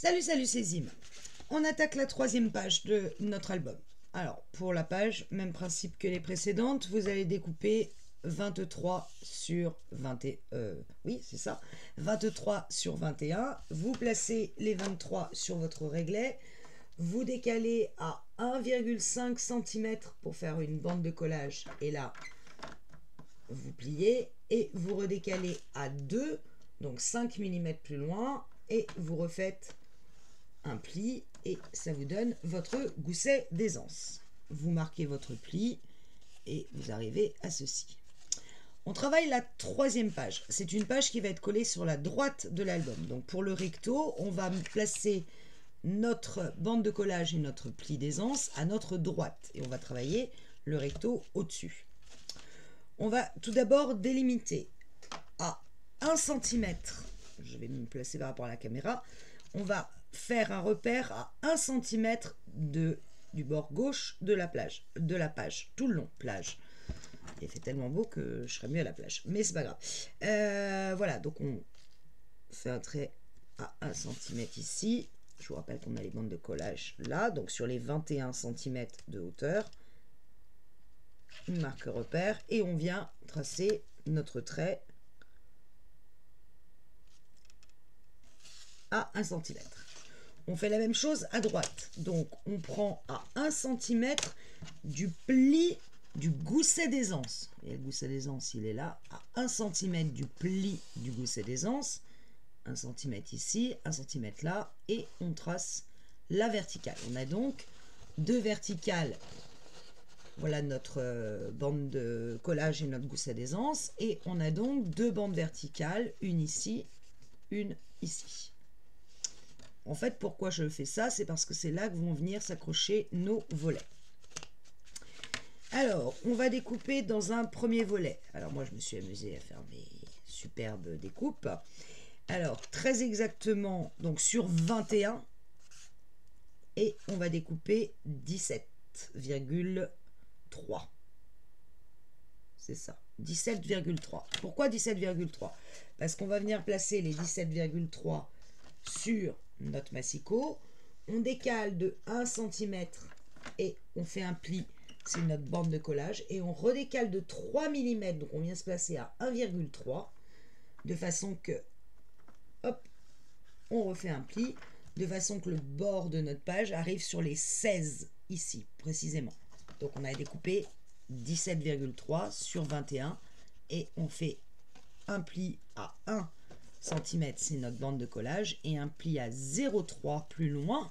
Salut, salut, c'est Zim. On attaque la troisième page de notre album. Alors, pour la page, même principe que les précédentes, vous allez découper 23 sur 21. Oui, c'est ça. 23 sur 21. Vous placez les 23 sur votre réglet. Vous décalez à 1,5 cm pour faire une bande de collage. Et là, vous pliez et vous redécalez à 2, donc 5 mm plus loin. Et vous refaites un pli et ça vous donne votre gousset d'aisance. Vous marquez votre pli et vous arrivez à ceci. On travaille la troisième page. C'est une page qui va être collée sur la droite de l'album. Donc pour le recto, on va placer notre bande de collage et notre pli d'aisance à notre droite. Et on va travailler le recto au-dessus. On va tout d'abord délimiter à 1 cm. Je vais me placer par rapport à la caméra. On va faire un repère à 1 cm du bord gauche de la page, tout le long, plage. Il fait tellement beau que je serais mieux à la plage, mais c'est pas grave. Voilà, donc on fait un trait à 1 cm ici. Je vous rappelle qu'on a les bandes de collage là, donc sur les 21 cm de hauteur. Une marque repère et on vient tracer notre trait à 1 cm. On fait la même chose à droite. Donc, on prend à 1 cm du pli du gousset d'aisance. Et le gousset d'aisance, il est là, à 1 cm du pli du gousset d'aisance. 1 cm ici, 1 cm là. Et on trace la verticale. On a donc deux verticales. Voilà notre bande de collage et notre gousset d'aisance. Et on a donc deux bandes verticales, une ici, une ici. En fait, pourquoi je fais ça? C'est parce que c'est là que vont venir s'accrocher nos volets. Alors, on va découper dans un premier volet. Alors, moi, je me suis amusée à faire mes superbes découpes. Alors, très exactement, donc sur 21. Et on va découper 17,3. C'est ça, 17,3. Pourquoi 17,3? Parce qu'on va venir placer les 17,3 sur notre massicot, on décale de 1 cm et on fait un pli, c'est notre bande de collage, et on redécale de 3 mm, donc on vient se placer à 1,3, de façon que, hop, on refait un pli, de façon que le bord de notre page arrive sur les 16, ici, précisément. Donc on a découpé 17,3 sur 21, et on fait un pli à 1 cm, c'est notre bande de collage, et un pli à 0,3 plus loin,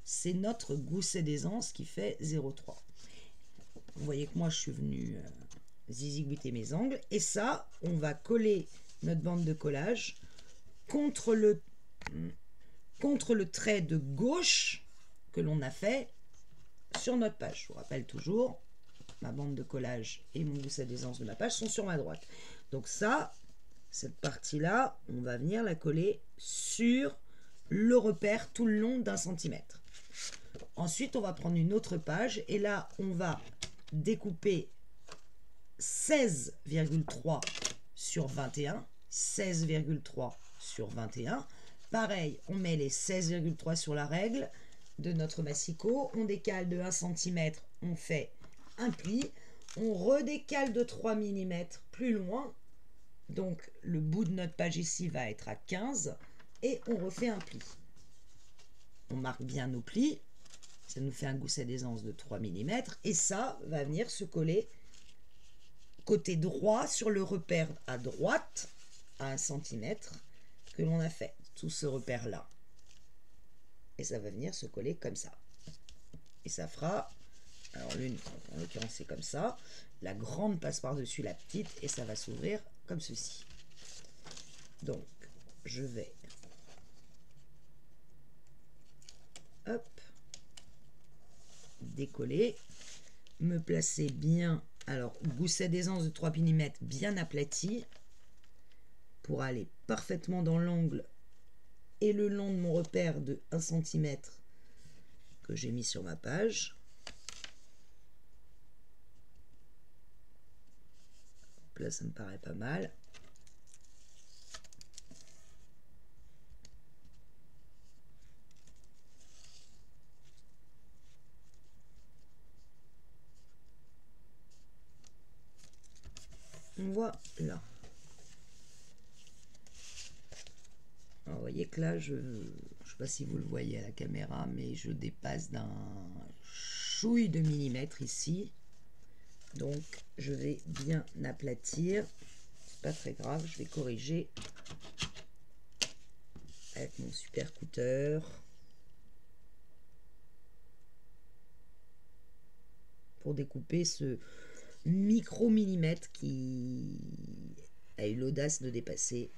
c'est notre gousset d'aisance qui fait 0,3. Vous voyez que moi je suis venue zizigouiter mes angles, et ça, on va coller notre bande de collage contre le trait de gauche que l'on a fait sur notre page. Je vous rappelle toujours, ma bande de collage et mon gousset d'aisance de ma page sont sur ma droite. Donc ça, cette partie-là, on va venir la coller sur le repère tout le long d'1 cm. Ensuite, on va prendre une autre page et là, on va découper 16,3 sur 21. 16,3 sur 21. Pareil, on met les 16,3 sur la règle de notre massicot. On décale de 1 cm, on fait un pli. On redécale de 3 mm plus loin. Donc, le bout de notre page ici va être à 15 et on refait un pli. On marque bien nos plis. Ça nous fait un gousset d'aisance de 3 mm et ça va venir se coller côté droit sur le repère à droite à 1 cm que l'on a fait. Tout ce repère-là. Et ça va venir se coller comme ça. Et ça fera, alors l'une, en l'occurrence c'est comme ça, la grande passe par-dessus la petite et ça va s'ouvrir comme ceci. Donc, je vais, hop, décoller, me placer bien, alors gousset d'aisance de 3 mm bien aplati pour aller parfaitement dans l'angle et le long de mon repère de 1 cm que j'ai mis sur ma page. Là, ça me paraît pas mal. Voilà. Alors, vous voyez que là, je ne sais pas si vous le voyez à la caméra, mais je dépasse d'un chouille de millimètre ici. Donc, je vais bien aplatir. C'est pas très grave, je vais corriger avec mon super cutter. Pour découper ce micro-millimètre qui a eu l'audace de dépasser.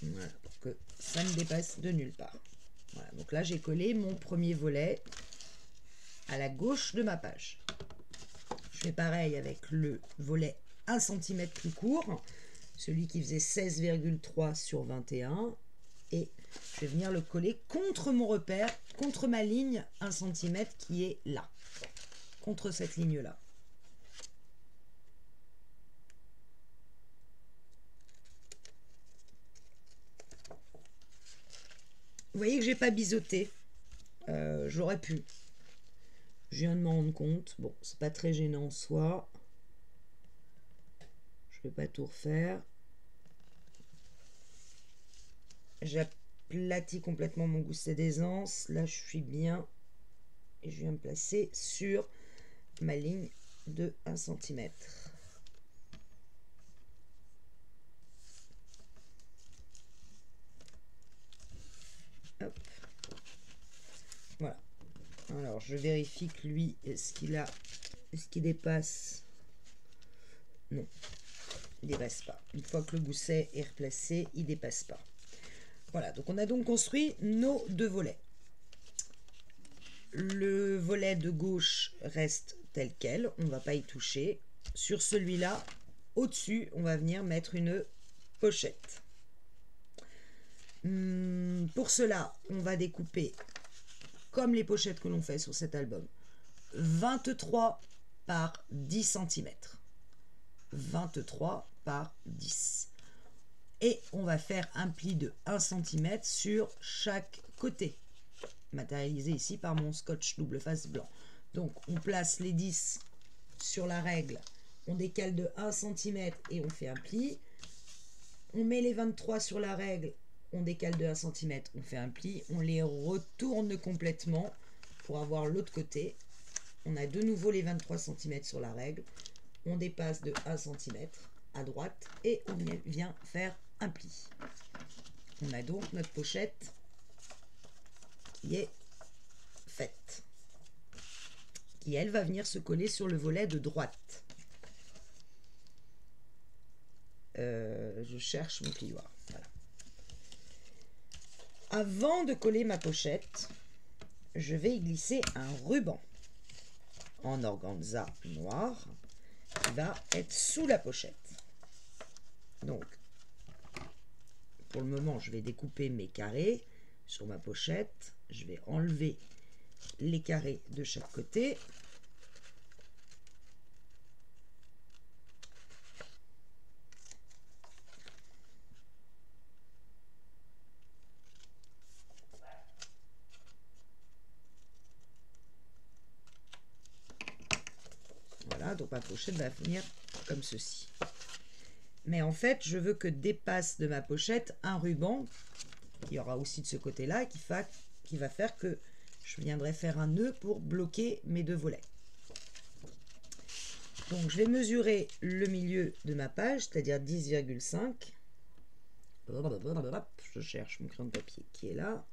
Voilà, pour que ça ne dépasse de nulle part. Voilà, donc là j'ai collé mon premier volet à la gauche de ma page. Je fais pareil avec le volet 1 cm plus court, celui qui faisait 16,3 sur 21, et je vais venir le coller contre mon repère, contre ma ligne 1 cm qui est là, contre cette ligne là. Vous voyez que j'ai pas biseauté, j'aurais pu. Je viens de m'en rendre compte. Bon, c'est pas très gênant en soi. Je vais pas tout refaire. J'aplatis complètement mon gousset d'aisance. Là, je suis bien. Et je viens me placer sur ma ligne de 1 cm. Hop. Voilà. Alors, je vérifie que lui, est-ce qu'il dépasse? Non, il dépasse pas. Une fois que le gousset est replacé, il dépasse pas. Voilà, donc on a donc construit nos deux volets. Le volet de gauche reste tel quel, on ne va pas y toucher. Sur celui-là, au-dessus, on va venir mettre une pochette. Pour cela, on va découper, comme les pochettes que l'on fait sur cet album, 23 par 10 cm. 23 par 10. Et on va faire un pli de 1 cm sur chaque côté, matérialisé ici par mon scotch double face blanc. Donc on place les 10 sur la règle, on décale de 1 cm et on fait un pli. On met les 23 sur la règle, on décale de 1 cm, on fait un pli. On les retourne complètement pour avoir l'autre côté. On a de nouveau les 23 cm sur la règle. On dépasse de 1 cm à droite et on vient faire un pli. On a donc notre pochette qui est faite, qui elle va venir se coller sur le volet de droite. Je cherche mon plioir. Voilà. Avant de coller ma pochette, je vais y glisser un ruban en organza noir qui va être sous la pochette. Donc, pour le moment, je vais découper mes carrés sur ma pochette. Je vais enlever les carrés de chaque côté. Voilà, donc ma pochette va venir comme ceci. Mais en fait, je veux que dépasse de ma pochette un ruban, qui aura aussi de ce côté-là, qui va faire que je viendrai faire un nœud pour bloquer mes deux volets. Donc je vais mesurer le milieu de ma page, c'est-à-dire 10,5. Je cherche mon crayon de papier qui est là.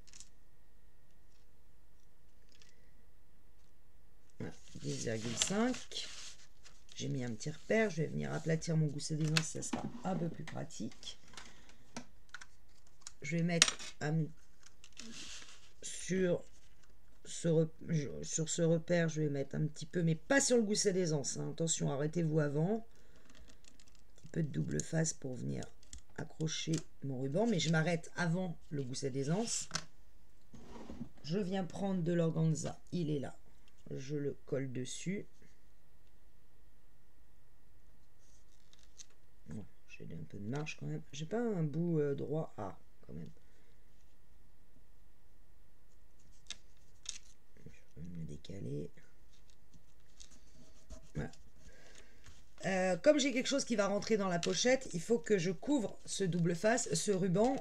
Voilà, 10,5. J'ai mis un petit repère, je vais venir aplatir mon gousset d'aisance, ça sera un peu plus pratique. Je vais mettre sur ce repère, je vais mettre un petit peu, mais pas sur le gousset d'aisance. Hein. Attention, arrêtez-vous avant. Un petit peu de double face pour venir accrocher mon ruban, mais je m'arrête avant le gousset d'aisance. Je viens prendre de l'organza, il est là. Je le colle dessus. Bon, j'ai un peu de marge quand même. J'ai pas un bout droit à quand même. Je vais me décaler. Voilà. Comme j'ai quelque chose qui va rentrer dans la pochette, il faut que je couvre ce double face, ce ruban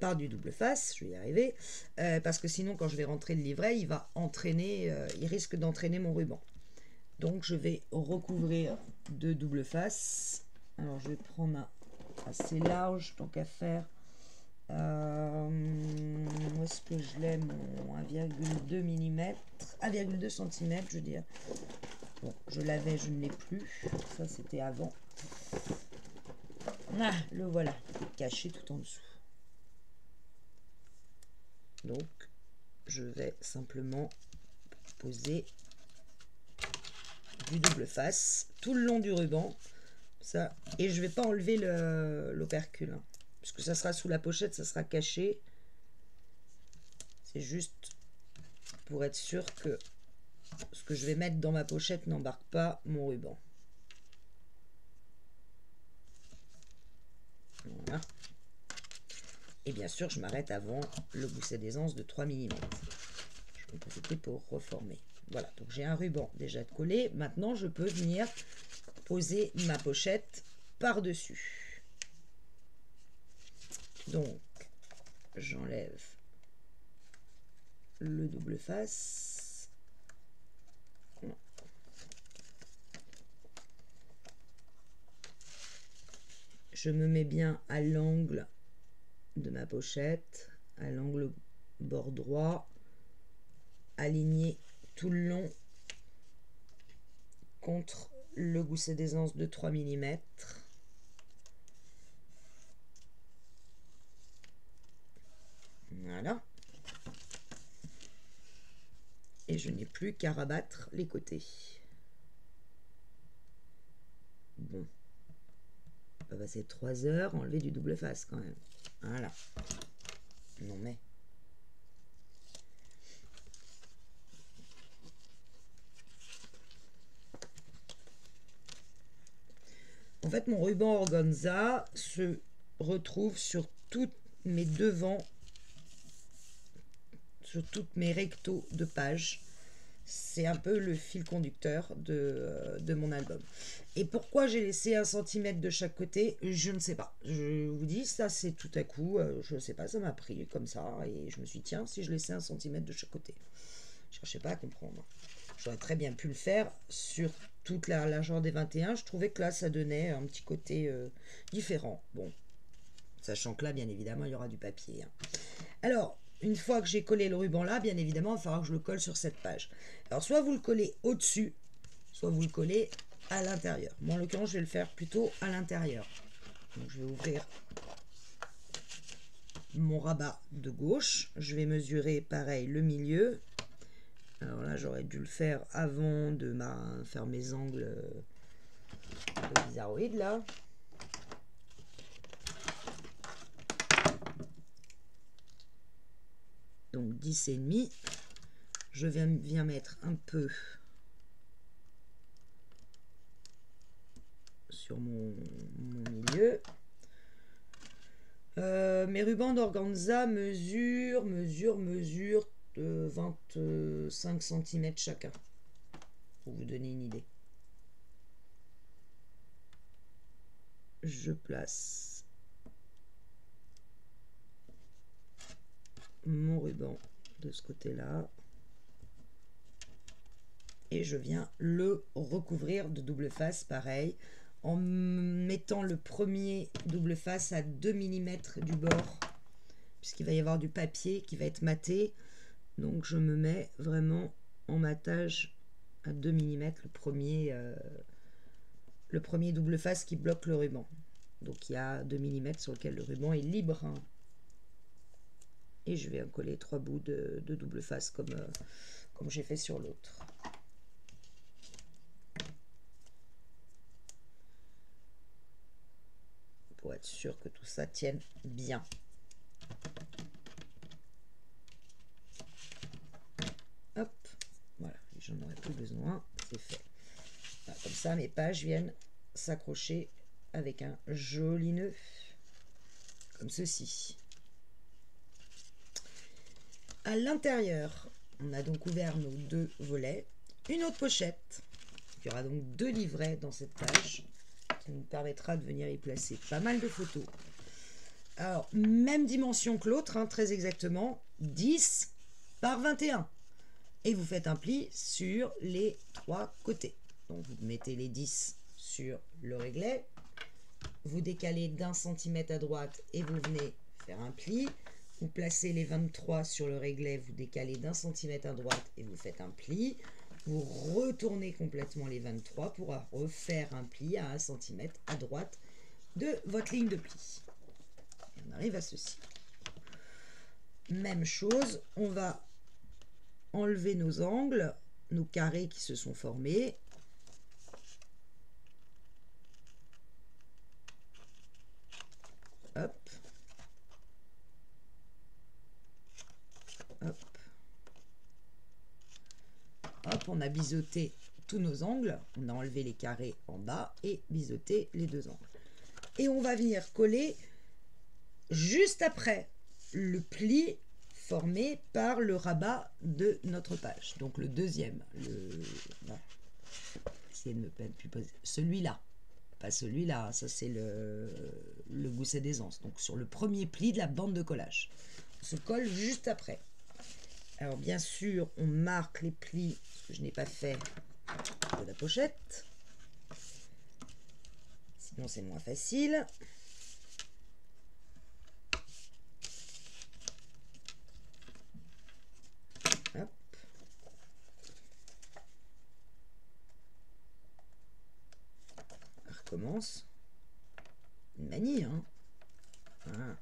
par du double face, je vais y arriver, parce que sinon quand je vais rentrer le livret, il va entraîner, il risque d'entraîner mon ruban. Donc je vais recouvrir de double face. Alors je vais prendre un assez large, tant qu'à faire. Où est-ce que je l'ai, mon 1,2 mm, 1,2 cm, je veux dire. Bon, je l'avais, je ne l'ai plus. Ça, c'était avant. Ah, le voilà, caché tout en dessous. Donc, je vais simplement poser du double face tout le long du ruban. Ça, et je vais pas enlever l'opercule. Hein, parce que ça sera sous la pochette, ça sera caché. C'est juste pour être sûr que ce que je vais mettre dans ma pochette n'embarque pas mon ruban. Voilà. Et bien sûr, je m'arrête avant le gousset d'aisance de 3 mm. Je vais en profiter pour reformer. Voilà, donc j'ai un ruban déjà collé. Maintenant, je peux venir poser ma pochette par-dessus. Donc, j'enlève le double face. Je me mets bien à l'angle de ma pochette, à l'angle bord droit, aligné tout le long contre le gousset d'aisance de 3 mm. Voilà. Et je n'ai plus qu'à rabattre les côtés. Bon. On va passer 3 heures, enlever du double face quand même. Voilà. Non mais... En fait, mon ruban organza se retrouve sur tous mes devants, sur toutes mes rectos de page. C'est un peu le fil conducteur de mon album. Et pourquoi j'ai laissé 1 cm de chaque côté, je ne sais pas. Je vous dis, ça c'est tout à coup, je ne sais pas, ça m'a pris comme ça. Et je me suis dit, tiens, si je laissais 1 cm de chaque côté. Je ne cherchais pas à comprendre. J'aurais très bien pu le faire sur toute la largeur des 21. Je trouvais que là, ça donnait un petit côté différent. Bon, sachant que là, bien évidemment, il y aura du papier. Hein. Alors, une fois que j'ai collé le ruban là, bien évidemment, il va falloir que je le colle sur cette page. Alors, soit vous le collez au-dessus, soit vous le collez à l'intérieur. Moi, en l'occurrence, je vais le faire plutôt à l'intérieur. Donc, je vais ouvrir mon rabat de gauche. Je vais mesurer, pareil, le milieu. Alors là, j'aurais dû le faire avant de faire mes angles de bizarroïdes, là. Donc 10,5. Je viens mettre un peu sur mon milieu. Mes rubans d'organza mesurent 25 cm chacun, pour vous donner une idée. Je place mon ruban de ce côté-là et je viens le recouvrir de double face, pareil, en mettant le premier double face à 2 mm du bord, puisqu'il va y avoir du papier qui va être maté. Donc je me mets vraiment en matage à 2 mm le premier double face qui bloque le ruban. Donc il y a 2 mm sur lequel le ruban est libre. Hein. Et je vais coller 3 bouts de double face comme j'ai fait sur l'autre. Pour être sûr que tout ça tienne bien. Hop, voilà, j'en aurai plus besoin, c'est fait. Voilà, comme ça, mes pages viennent s'accrocher avec un joli nœud, comme ceci. À l'intérieur, on a donc ouvert nos 2 volets. Une autre pochette Il y aura donc 2 livrets dans cette page qui nous permettra de venir y placer pas mal de photos. Alors, même dimension que l'autre, hein, très exactement, 10 par 21. Et vous faites un pli sur les 3 côtés. Donc, vous mettez les 10 sur le réglet, vous décalez d'1 centimètre à droite et vous venez faire un pli. Vous placez les 23 sur le réglet, vous décalez d'1 centimètre à droite et vous faites un pli. Vous retournez complètement les 23 pour refaire un pli à 1 cm à droite de votre ligne de pli. Et on arrive à ceci. Même chose, on va enlever nos angles, nos carrés qui se sont formés. Hop. Hop. Hop, on a biseauté tous nos angles. On a enlevé les carrés en bas et biseauté les 2 angles. Et on va venir coller juste après le pli formé par le rabat de notre page. Donc le deuxième, essayez de me plus poser. Celui-là, pas celui-là, ça c'est le gousset d'aisance. Donc sur le premier pli de la bande de collage. On se colle juste après. Alors bien sûr, on marque les plis, ce que je n'ai pas fait de la pochette. Sinon c'est moins facile. Hop. On recommence. Une manie, hein. Voilà.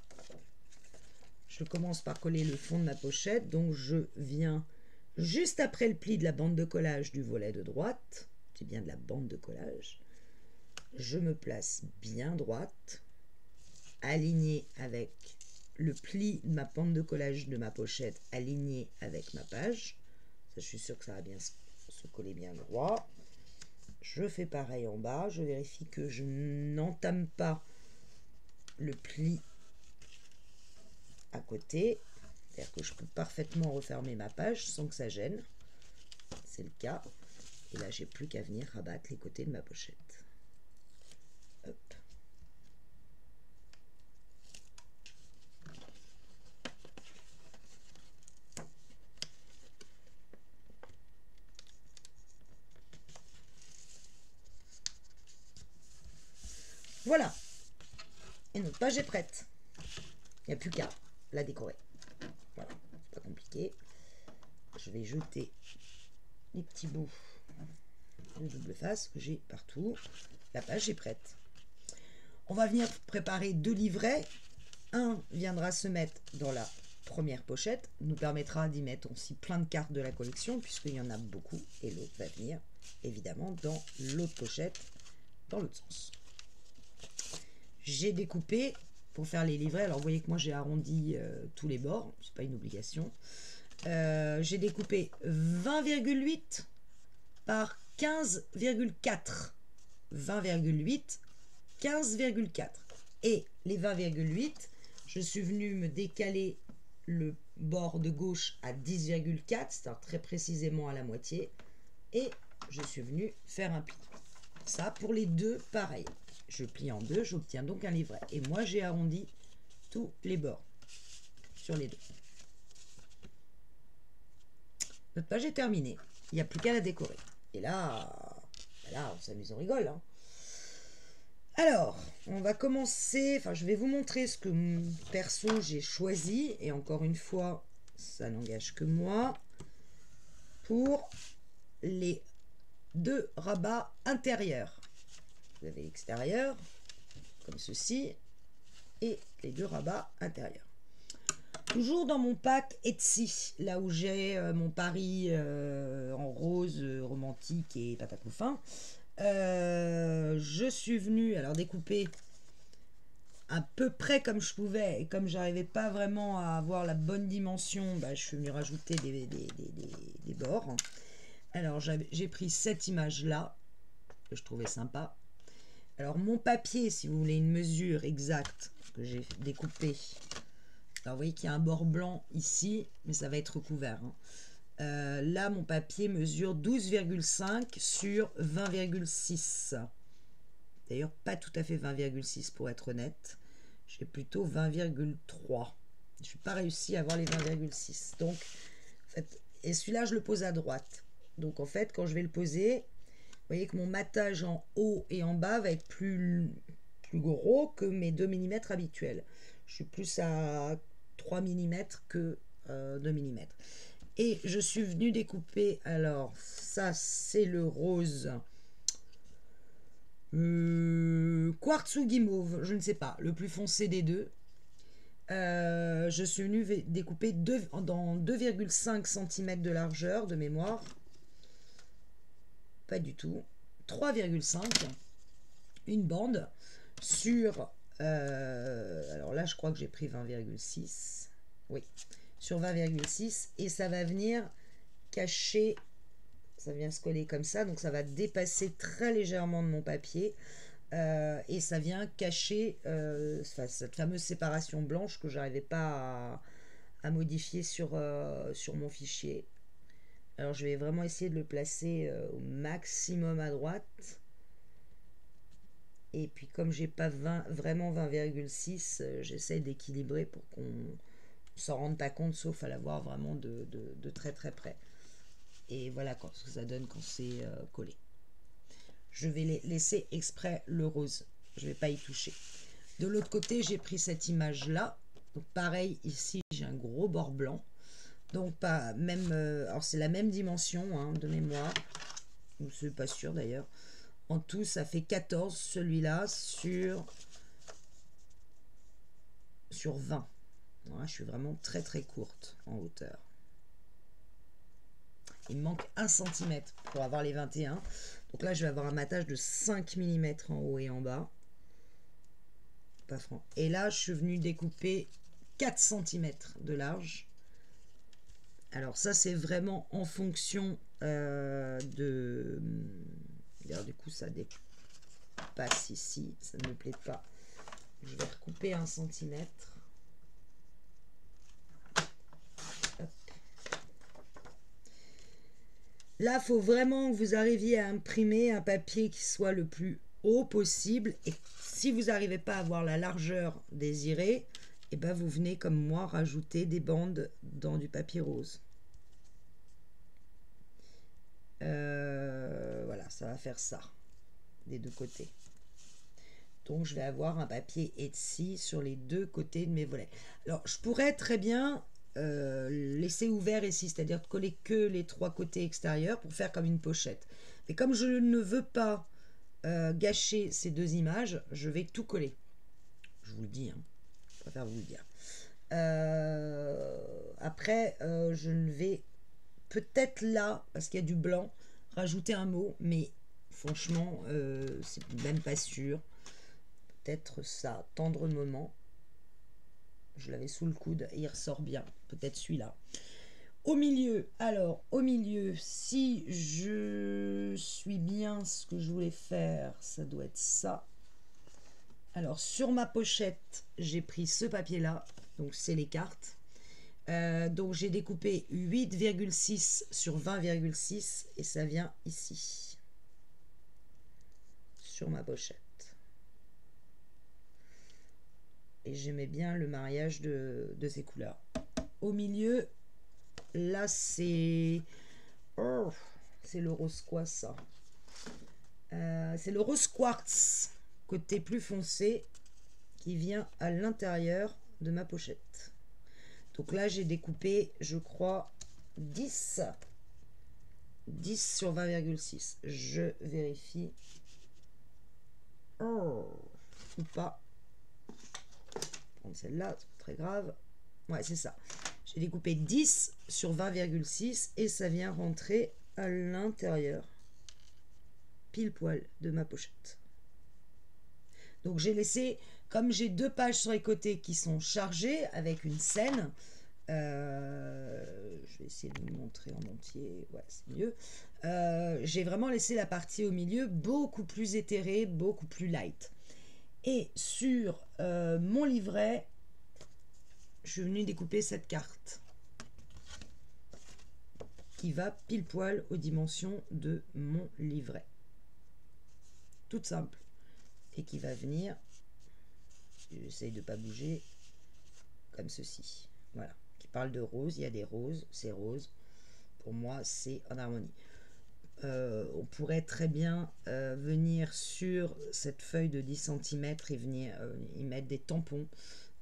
Je commence par coller le fond de ma pochette, donc je viens juste après le pli de la bande de collage du volet de droite. C'est bien de la bande de collage. Je me place bien droite, alignée avec le pli de ma bande de collage de ma pochette, alignée avec ma page. Ça, je suis sûre que ça va bien se coller bien droit. Je fais pareil en bas. Je vérifie que je n'entame pas le pli à côté. C'est-à-dire que je peux parfaitement refermer ma page sans que ça gêne. C'est le cas. Et là, j'ai plus qu'à venir rabattre les côtés de ma pochette. Hop. Voilà. Et notre page est prête. Il n'y a plus qu'à la décorer. Voilà, c'est pas compliqué. Je vais jeter les petits bouts de double face que j'ai partout. La page est prête. On va venir préparer 2 livrets. Un viendra se mettre dans la première pochette, nous permettra d'y mettre aussi plein de cartes de la collection, puisqu'il y en a beaucoup. Et l'autre va venir, évidemment, dans l'autre pochette, dans l'autre sens. J'ai découpé pour faire les livrets. Alors, vous voyez que moi, j'ai arrondi tous les bords. C'est pas une obligation. J'ai découpé 20,8 par 15,4. 20,8, 15,4. Et les 20,8, je suis venue me décaler le bord de gauche à 10,4, c'est-à-dire très précisément à la moitié. Et je suis venue faire un pli. Ça, pour les deux, pareil. Je plie en deux, j'obtiens donc un livret. Et moi, j'ai arrondi tous les bords sur les deux. Notre page est terminée. Il n'y a plus qu'à la décorer. Et là, on s'amuse, on rigole. Hein. Alors, on va commencer. Enfin, je vais vous montrer ce que perso j'ai choisi. Et encore une fois, ça n'engage que moi. Pour les 2 rabats intérieurs. Vous avez l'extérieur, comme ceci, et les 2 rabats intérieurs. Toujours dans mon pack Etsy, là où j'ai mon Paris en rose, romantique et patacoufin. Je suis venue alors découper à peu près comme je pouvais, et comme j'arrivais pas vraiment à avoir la bonne dimension, bah, je suis venue rajouter des bords. Alors j'ai pris cette image là, que je trouvais sympa. Alors mon papier, si vous voulez une mesure exacte que j'ai découpé, alors vous voyez qu'il y a un bord blanc ici, mais ça va être recouvert. Hein. Là, mon papier mesure 12,5 sur 20,6. D'ailleurs, pas tout à fait 20,6 pour être honnête. J'ai plutôt 20,3. Je n'ai pas réussi à avoir les 20,6. Donc, en fait, et celui-là, je le pose à droite. Donc, en fait, quand je vais le poser, vous voyez que mon matage en haut et en bas va être plus gros que mes 2 mm habituels. Je suis plus à 3 mm que 2 mm. Et je suis venue découper, alors ça c'est le rose quartz ou guimauve, je ne sais pas, le plus foncé des deux. Je suis venue découper dans 2,5 cm de largeur de mémoire. Pas du tout. 3,5. Une bande sur... alors là, je crois que j'ai pris 20,6. Oui, sur 20,6. Et ça va venir cacher... Ça vient se coller comme ça. Donc ça va dépasser très légèrement de mon papier. Et ça vient cacher cette fameuse séparation blanche que j'arrivais pas à modifier sur mon fichier. Alors je vais vraiment essayer de le placer au maximum à droite. Et puis comme j'ai pas vraiment 20,6, j'essaie d'équilibrer pour qu'on s'en rende pas compte, sauf à l'avoir vraiment de très très près. Et voilà ce que ça donne quand c'est collé. Je vais laisser exprès le rose. Je ne vais pas y toucher. De l'autre côté, j'ai pris cette image-là. Donc pareil, ici, j'ai un gros bord blanc. Donc pas même... alors c'est la même dimension hein, de mémoire. Je ne suis pas sûre d'ailleurs. En tout, ça fait 14, celui-là, sur 20. Voilà, je suis vraiment très très courte en hauteur. Il me manque 1 cm pour avoir les 21. Donc là, je vais avoir un matage de 5 mm en haut et en bas. Pas franc. Et là, je suis venue découper 4 cm de large. Alors ça, c'est vraiment en fonction de... Alors, du coup, ça dépasse ici. Ça ne me plaît pas. Je vais recouper 1 cm. Là, il faut vraiment que vous arriviez à imprimer un papier qui soit le plus haut possible. Et si vous n'arrivez pas à avoir la largeur désirée, et ben vous venez comme moi rajouter des bandes dans du papier rose. Voilà, ça va faire ça des deux côtés. Donc je vais avoir un papier Etsy sur les deux côtés de mes volets. Alors je pourrais très bien laisser ouvert ici, c'est-à-dire de coller que les 3 côtés extérieurs pour faire comme une pochette. Mais comme je ne veux pas gâcher ces 2 images, je vais tout coller. Je vous le dis, hein. Je préfère vous le dire. Après, je ne vais peut-être là, parce qu'il y a du blanc, rajouter un mot, mais franchement, c'est même pas sûr. Peut-être ça, tendre moment. Je l'avais sous le coude et il ressort bien. Peut-être celui-là. Au milieu, alors, au milieu, si je suis bien ce que je voulais faire, ça doit être ça. Alors, sur ma pochette, j'ai pris ce papier-là. Donc, c'est les cartes. Donc, j'ai découpé 8,6 sur 20,6 et ça vient ici. Sur ma pochette. Et j'aimais bien le mariage de ces couleurs. Au milieu, là, c'est... Oh, c'est le rose quoi, ça? C'est le rose quartz, côté plus foncé, qui vient à l'intérieur de ma pochette. Donc là, j'ai découpé, je crois, 10 sur 20,6. Je vérifie. Oh, ou pas. Prendre celle-là, c'est pas très grave. Ouais, c'est ça. J'ai découpé 10 sur 20,6 et ça vient rentrer à l'intérieur, pile poil de ma pochette. Donc j'ai laissé, comme j'ai 2 pages sur les côtés qui sont chargées avec une scène, je vais essayer de vous montrer en entier, ouais c'est mieux. J'ai vraiment laissé la partie au milieu beaucoup plus éthérée, beaucoup plus light. Et sur mon livret, je suis venue découper cette carte. qui va pile poil aux dimensions de mon livret. Toute simple. Et qui va venir, j'essaye de ne pas bouger, comme ceci. Voilà. Qui parle de rose, il y a des roses, c'est rose. Pour moi, c'est en harmonie. On pourrait très bien venir sur cette feuille de 10 cm et venir y mettre des tampons.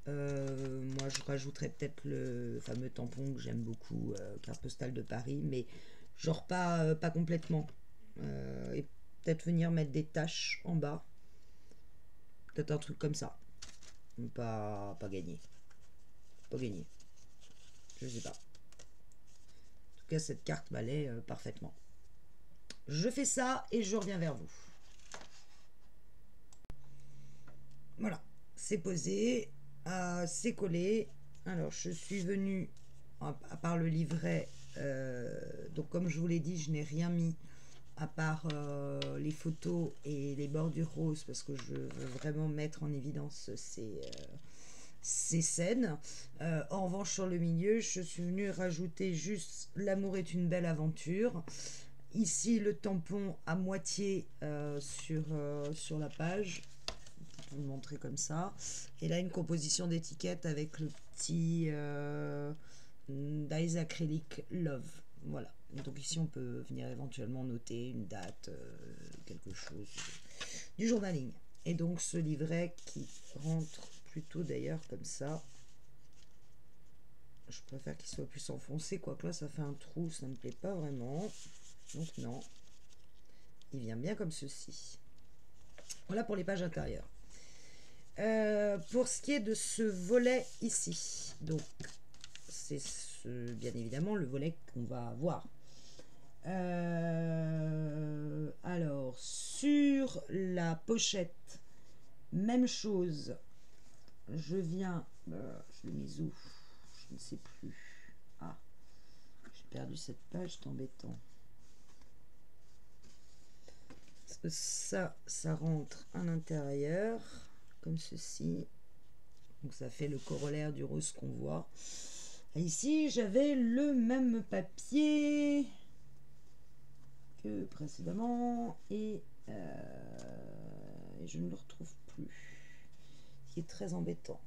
Moi je rajouterais peut-être le fameux tampon que j'aime beaucoup, carte postale de Paris, mais genre pas complètement. Et peut-être venir mettre des taches en bas, peut-être un truc comme ça. Pas gagné, pas gagné, je sais pas. En tout cas cette carte m'allait parfaitement. Je fais ça et je reviens vers vous. Voilà, c'est posé, c'est collé. Alors je suis venue, à part le livret, donc comme je vous l'ai dit, je n'ai rien mis à part les photos et les bordures roses parce que je veux vraiment mettre en évidence ces scènes. En revanche, sur le milieu, je suis venue rajouter juste l'amour est une belle aventure. Ici, le tampon à moitié sur la page. Je vais vous le montrer comme ça. Et là, une composition d'étiquette avec le petit dies acrylique Love. Voilà. Donc ici, on peut venir éventuellement noter une date, quelque chose du journaling. Et donc, ce livret qui rentre plutôt d'ailleurs comme ça. Je préfère qu'il soit plus enfoncé, quoique là, ça fait un trou, ça ne me plaît pas vraiment. Donc non, il vient bien comme ceci. Voilà pour les pages intérieures. Pour ce qui est de ce volet ici, donc c'est bien évidemment le volet qu'on va voir. Alors sur la pochette, même chose. Je viens, je l'ai mise où? Je ne sais plus. Ah, j'ai perdu cette page, c'est embêtant. Parce que ça rentre à l'intérieur, comme ceci. Donc ça fait le corollaire du rose qu'on voit. Et ici, j'avais le même papier que précédemment. Et je ne le retrouve plus. Ce qui est très embêtant.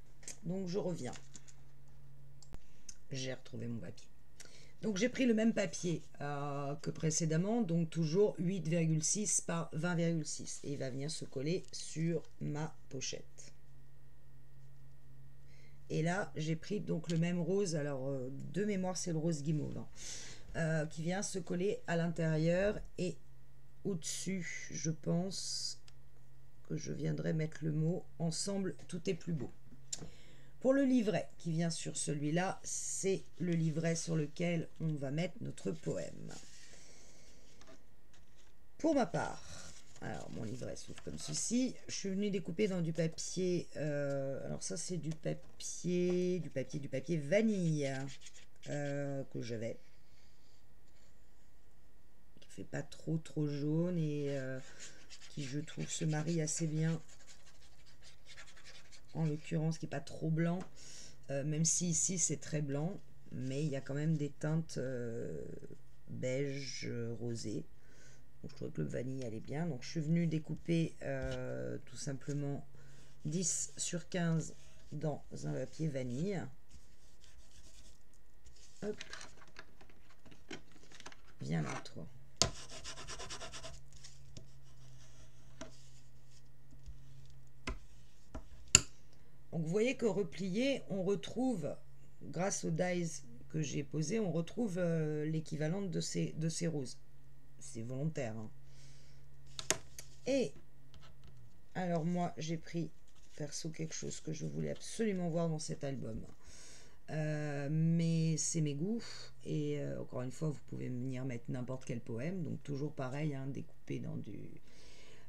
Donc je reviens. J'ai retrouvé mon papier. Donc j'ai pris le même papier que précédemment, donc toujours 8,6 par 20,6. Et il va venir se coller sur ma pochette. Et là, j'ai pris donc le même rose, alors de mémoire c'est le rose guimauve, hein, qui vient se coller à l'intérieur et au-dessus, je pense que je viendrai mettre le mot « Ensemble, tout est plus beau ». Pour le livret qui vient sur celui-là, c'est le livret sur lequel on va mettre notre poème. Pour ma part, alors mon livret s'ouvre comme ceci. Je suis venue découper dans du papier. Alors ça c'est du papier vanille que j'avais, qui fait pas trop jaune et qui je trouve se marie assez bien. En l'occurrence, qui n'est pas trop blanc, même si ici c'est très blanc, mais il y a quand même des teintes beige, rosé. Donc je trouve que le vanille allait bien. Donc je suis venue découper tout simplement 10 sur 15 dans un papier vanille. Hop. Viens là, toi. Donc vous voyez que replié, on retrouve, grâce aux dies que j'ai posés, on retrouve l'équivalent de ces roses. C'est volontaire. Hein. Et alors moi, j'ai pris perso quelque chose que je voulais absolument voir dans cet album. Mais c'est mes goûts. Et encore une fois, vous pouvez venir mettre n'importe quel poème. Donc toujours pareil, hein, découpé dans du...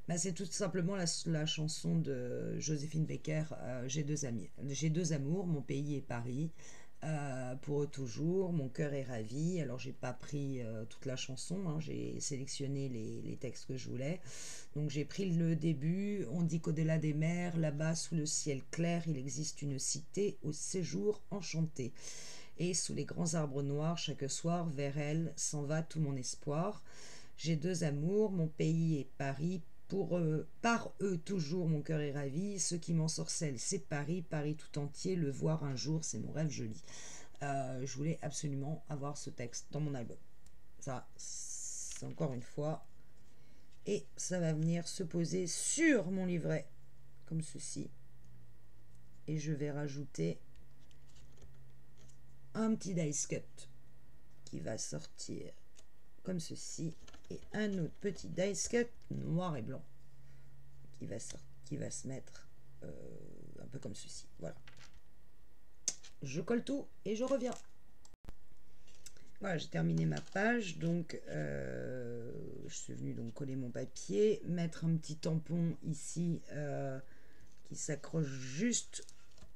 Bah, c'est tout simplement la chanson de Joséphine Baker, j'ai deux amours, mon pays et Paris, pour eux toujours, mon cœur est ravi. Alors j'ai pas pris toute la chanson, hein, j'ai sélectionné les textes que je voulais. Donc j'ai pris le début, on dit qu'au-delà des mers, là-bas sous le ciel clair, il existe une cité au séjour enchanté. Et sous les grands arbres noirs, chaque soir, vers elle s'en va tout mon espoir. J'ai deux amours, mon pays et Paris. Par eux toujours mon cœur est ravi. Ce qui m'ensorcelle, c'est Paris, Paris tout entier. Le voir un jour, c'est mon rêve joli. Je voulais absolument avoir ce texte dans mon album. Ça, c'est encore une fois. Et ça va venir se poser sur mon livret, comme ceci. Et je vais rajouter un petit dice cut qui va sortir comme ceci. Et un autre petit dice cut noir et blanc qui va se mettre un peu comme ceci. Voilà. Je colle tout et je reviens. Voilà, j'ai terminé ma page, donc je suis venue donc coller mon papier, mettre un petit tampon ici qui s'accroche juste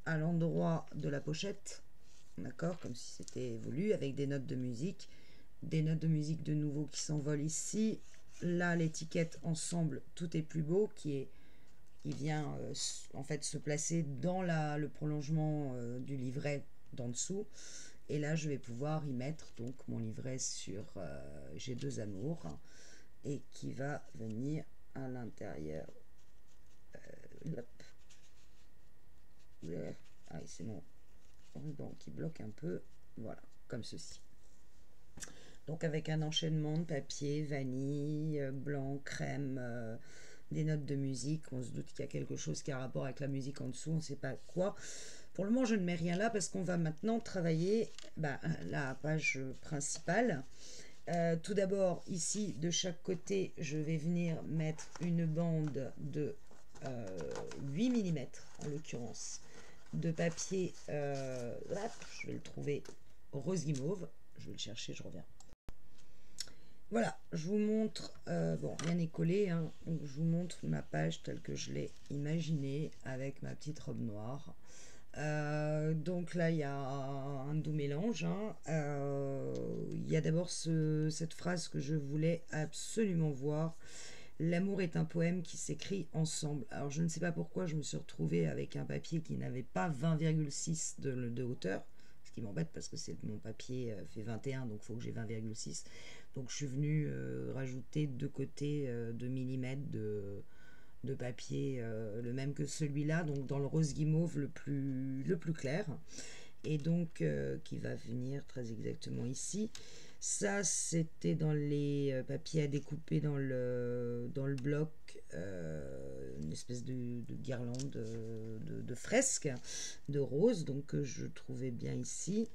à l'endroit de la pochette, d'accord, comme si c'était voulu, avec des notes de musique de nouveau qui s'envolent ici. Là, l'étiquette ensemble, tout est plus beau, qui vient en fait se placer dans le prolongement du livret d'en dessous. Et là, je vais pouvoir y mettre donc mon livret sur J'ai deux amours et qui va venir à l'intérieur. Ah, c'est mon ruban qui bloque un peu. Voilà, comme ceci. Donc avec un enchaînement de papier, vanille, blanc, crème, des notes de musique. On se doute qu'il y a quelque chose qui a rapport avec la musique en dessous, on ne sait pas quoi. Pour le moment, je ne mets rien là parce qu'on va maintenant travailler la page principale. Tout d'abord, ici, de chaque côté, je vais venir mettre une bande de 8 mm, en l'occurrence, de papier. Je vais le trouver rose guimauve. Je vais le chercher, je reviens. Voilà, je vous montre, bon, rien n'est collé, hein, donc je vous montre ma page telle que je l'ai imaginée avec ma petite robe noire. Donc là, il y a un doux mélange. Hein. Il y a d'abord cette phrase que je voulais absolument voir. L'amour est un poème qui s'écrit ensemble. Alors, je ne sais pas pourquoi je me suis retrouvée avec un papier qui n'avait pas 20,6 de hauteur. Ce qui m'embête parce que mon papier fait 21, donc il faut que j'ai 20,6. Donc, je suis venue rajouter deux côtés de millimètres de papier, le même que celui-là, donc dans le rose guimauve le plus clair, et donc qui va venir très exactement ici. Ça, c'était dans les papiers à découper dans le bloc, une espèce de guirlande de fresque de rose, donc que je trouvais bien ici.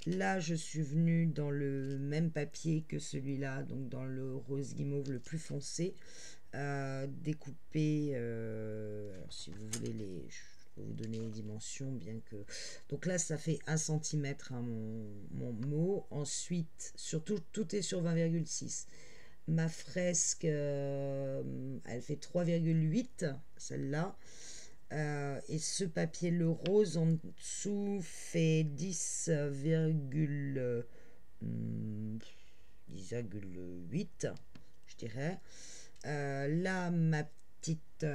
Là, je suis venue dans le même papier que celui-là, donc dans le rose guimauve le plus foncé, découper, alors si vous voulez je peux vous donner les dimensions, bien que, donc là ça fait 1 cm hein, mon mot. Ensuite, surtout tout est sur 20,6. Ma fresque elle fait 3,8, celle-là, et ce papier le rose en dessous fait 10,8, je dirais. Là, ma petite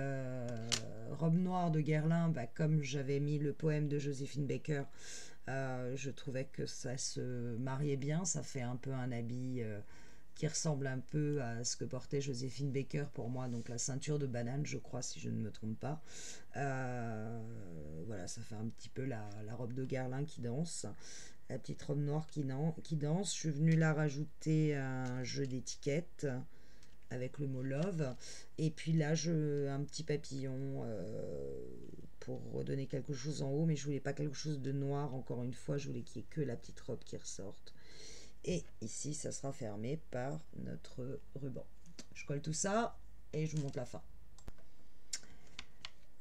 robe noire de Guerlain, comme j'avais mis le poème de Joséphine Baker, je trouvais que ça se mariait bien. Ça fait un peu un habit qui ressemble un peu à ce que portait Joséphine Baker pour moi, donc la ceinture de banane, je crois, si je ne me trompe pas. Voilà, ça fait un petit peu la robe de Guerlain qui danse. La petite robe noire qui danse. Je suis venue là rajouter un jeu d'étiquettes avec le mot love, et puis là un petit papillon pour redonner quelque chose en haut, mais je voulais pas quelque chose de noir, encore une fois, je voulais qu'il n'y ait que la petite robe qui ressorte. Et ici ça sera fermé par notre ruban. Je colle tout ça et je vous montre la fin.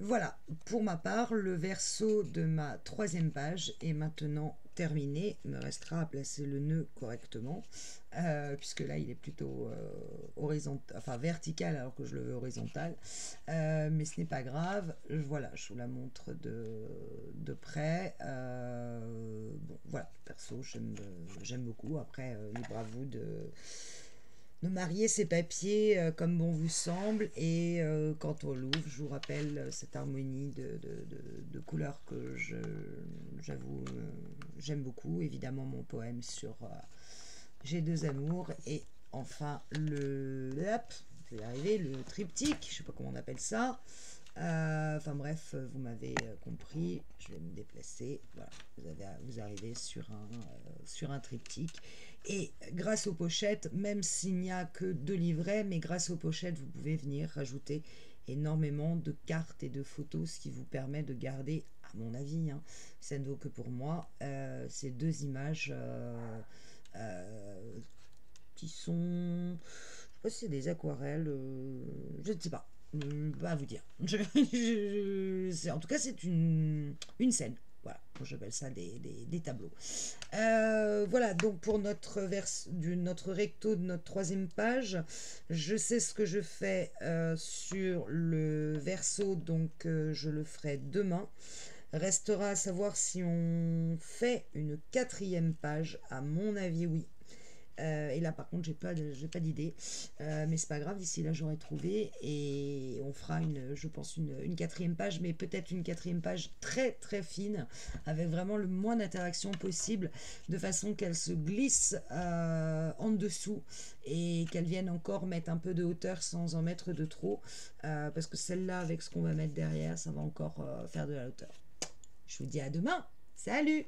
Voilà, pour ma part, le verso de ma 3e page est maintenant terminé. Il me restera à placer le nœud correctement, puisque là il est plutôt horizontal, enfin vertical alors que je le veux horizontal, mais ce n'est pas grave. Voilà, je vous la montre de près. Bon, voilà, perso j'aime beaucoup. Après, libre à vous de marier ces papiers comme bon vous semble. Et quant au louvre, je vous rappelle cette harmonie de couleurs que j'avoue j'aime beaucoup, évidemment, mon poème sur J'ai deux amours. Et enfin, hop, je vais y arriver, le triptyque, je sais pas comment on appelle ça. Enfin bref, vous m'avez compris, je vais me déplacer. Voilà, vous arrivez sur un triptyque. Et grâce aux pochettes, même s'il n'y a que 2 livrets, mais grâce aux pochettes, vous pouvez venir rajouter énormément de cartes et de photos, ce qui vous permet de garder, à mon avis, hein, ça ne vaut que pour moi, ces 2 images qui sont, je sais pas si c'est des aquarelles, je ne sais pas. Pas à vous dire. En tout cas, c'est une scène. Voilà, moi j'appelle ça des tableaux. Voilà, donc pour notre recto de notre 3e page, je sais ce que je fais sur le verso, donc je le ferai demain. Restera à savoir si on fait une 4e page. À mon avis, oui. Et là par contre j'ai pas d'idée, mais c'est pas grave, d'ici là j'aurai trouvé et on fera je pense une 4e page, mais peut-être une 4e page très très fine avec vraiment le moins d'interaction possible, de façon qu'elle se glisse en dessous et qu'elle vienne encore mettre un peu de hauteur sans en mettre de trop, parce que celle-là avec ce qu'on va mettre derrière ça va encore faire de la hauteur. Je vous dis à demain, salut.